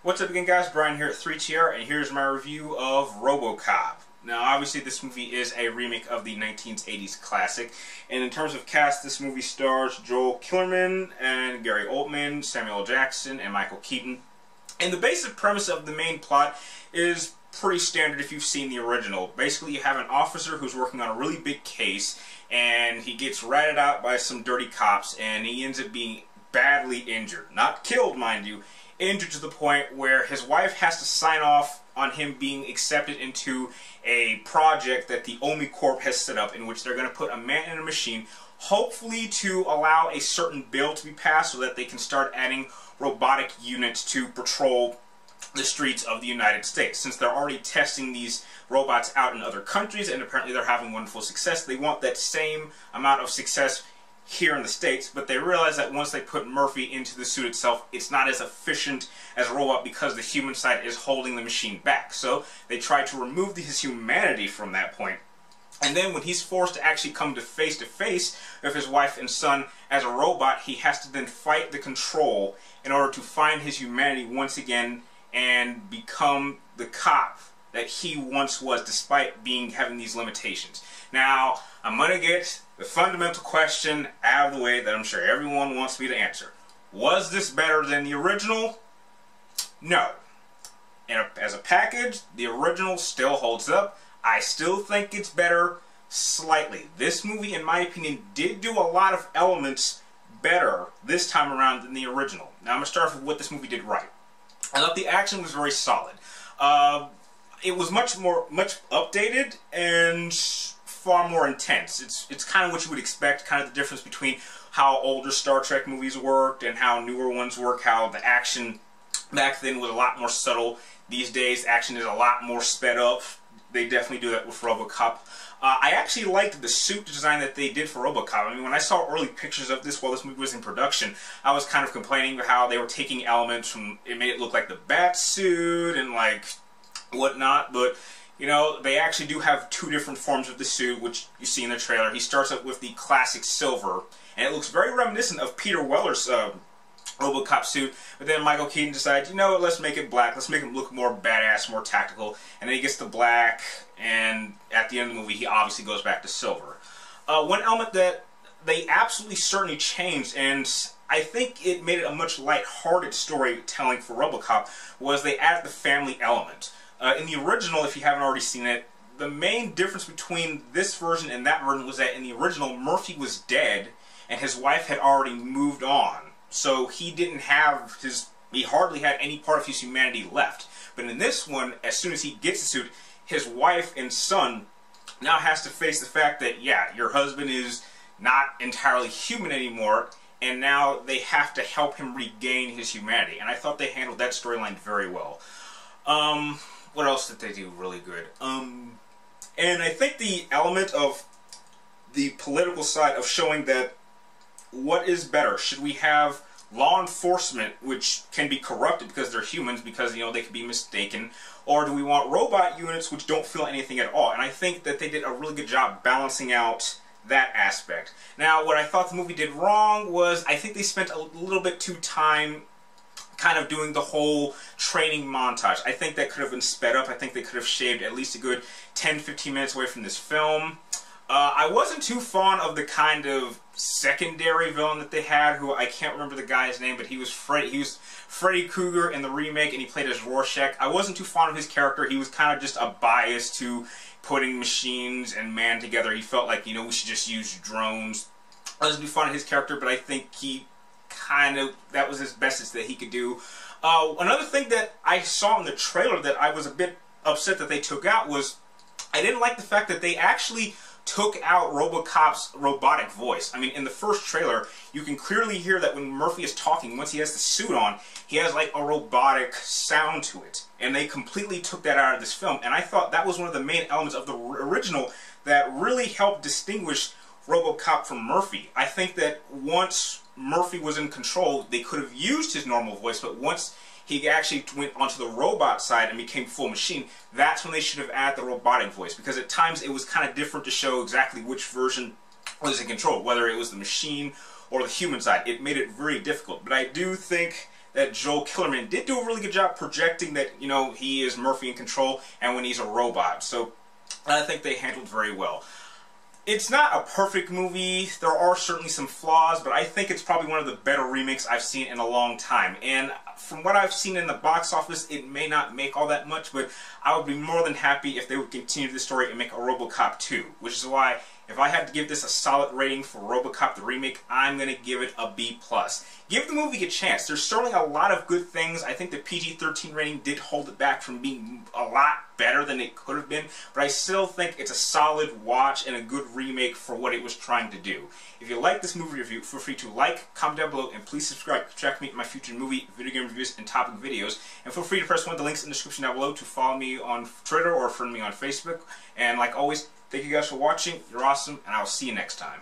What's up again, guys? Brian here at 3TR, and here's my review of Robocop. Now, obviously, this movie is a remake of the 1980s classic, and in terms of cast, this movie stars Joel Kinnaman and Gary Oldman, Samuel L. Jackson, and Michael Keaton. And the basic premise of the main plot is pretty standard if you've seen the original. Basically, you have an officer who's working on a really big case, and he gets ratted out by some dirty cops, and he ends up being badly injured. Not killed, mind you. Injured to the point where his wife has to sign off on him being accepted into a project that the OMI Corp has set up, in which they're going to put a man in a machine, hopefully to allow a certain bill to be passed so that they can start adding robotic units to patrol the streets of the United States. Since they're already testing these robots out in other countries, and apparently they're having wonderful success, they want that same amount of success here in the States, but they realize that once they put Murphy into the suit itself, it's not as efficient as a robot because the human side is holding the machine back. So they try to remove his humanity from that point. And then when he's forced to actually come to face with his wife and son as a robot, he has to then fight the control in order to find his humanity once again and become the cop that he once was, despite having these limitations. Now, I'm going to get the fundamental question out of the way that I'm sure everyone wants me to answer. Was this better than the original? No. And as a package, the original still holds up. I still think it's better slightly. This movie, in my opinion, did do a lot of elements better this time around than the original. Now, I'm going to start off with what this movie did right. I thought the action was very solid. It was much updated and far more intense. It's kind of what you would expect, kind of the difference between how older Star Trek movies worked and how newer ones work, how the action back then was a lot more subtle. These days, action is a lot more sped up. They definitely do that with Robocop. I actually liked the suit design that they did for Robocop. I mean, when I saw early pictures of this while this movie was in production, I was kind of complaining about how they were taking elements from, it made it look like the bat suit and like whatnot, but you know, they actually do have two different forms of the suit, which you see in the trailer. He starts up with the classic silver, and it looks very reminiscent of Peter Weller's Robocop suit, but then Michael Keaton decides, you know what, let's make it black, let's make him look more badass, more tactical, and then he gets the black, and at the end of the movie he obviously goes back to silver. One element that they absolutely certainly changed, and I think it made it a much light-hearted storytelling for Robocop, was they added the family element. In the original, if you haven't already seen it, the main difference between this version and that version was that in the original, Murphy was dead, and his wife had already moved on. So he hardly had any part of his humanity left. But in this one, as soon as he gets the suit, his wife and son now has to face the fact that, yeah, your husband is not entirely human anymore, and now they have to help him regain his humanity. And I thought they handled that storyline very well. What else did they do really good? And I think the element of the political side of showing that what is better? Should we have law enforcement, which can be corrupted because they're humans, because, you know, they could be mistaken, or do we want robot units which don't feel anything at all? And I think that they did a really good job balancing out that aspect. Now, what I thought the movie did wrong was I think they spent a little bit too time kind of doing the whole training montage. I think that could have been sped up. I think they could have shaved at least a good 10-15 minutes away from this film. I wasn't too fond of the kind of secondary villain that they had, who I can't remember the guy's name, but he was Freddy Krueger in the remake, and he played as Rorschach. I wasn't too fond of his character. He was kind of just a bias to putting machines and man together. He felt like, you know, we should just use drones. I wasn't too fond of his character, but I think that was as best as that he could do. Another thing that I saw in the trailer that I was a bit upset that they took out was, I didn't like the fact that they actually took out Robocop's robotic voice. I mean, in the first trailer, you can clearly hear that when Murphy is talking, once he has the suit on, he has like a robotic sound to it. And they completely took that out of this film. And I thought that was one of the main elements of the original that really helped distinguish Robocop from Murphy. I think that once Murphy was in control, they could have used his normal voice, but once he actually went onto the robot side and became full machine, that's when they should have added the robotic voice, because at times it was kind of different to show exactly which version was in control, whether it was the machine or the human side. It made it very difficult, but I do think that Joel Killerman did do a really good job projecting that, you know, he is Murphy in control and when he's a robot. So I think they handled very well. It's not a perfect movie. There are certainly some flaws, but I think it's probably one of the better remakes I've seen in a long time. And from what I've seen in the box office, it may not make all that much, but I would be more than happy if they would continue the story and make a Robocop 2, which is why if I had to give this a solid rating for Robocop the remake, I'm going to give it a B+. Give the movie a chance. There's certainly a lot of good things. I think the PG-13 rating did hold it back from being a lot better than it could have been, but I still think it's a solid watch and a good remake for what it was trying to do. If you like this movie review, feel free to like, comment down below, and please subscribe to track me in my future movie, video game reviews, and topic videos. And feel free to press one of the links in the description down below to follow me on Twitter or friend me on Facebook. And like always, thank you guys for watching. You're awesome, and I will see you next time.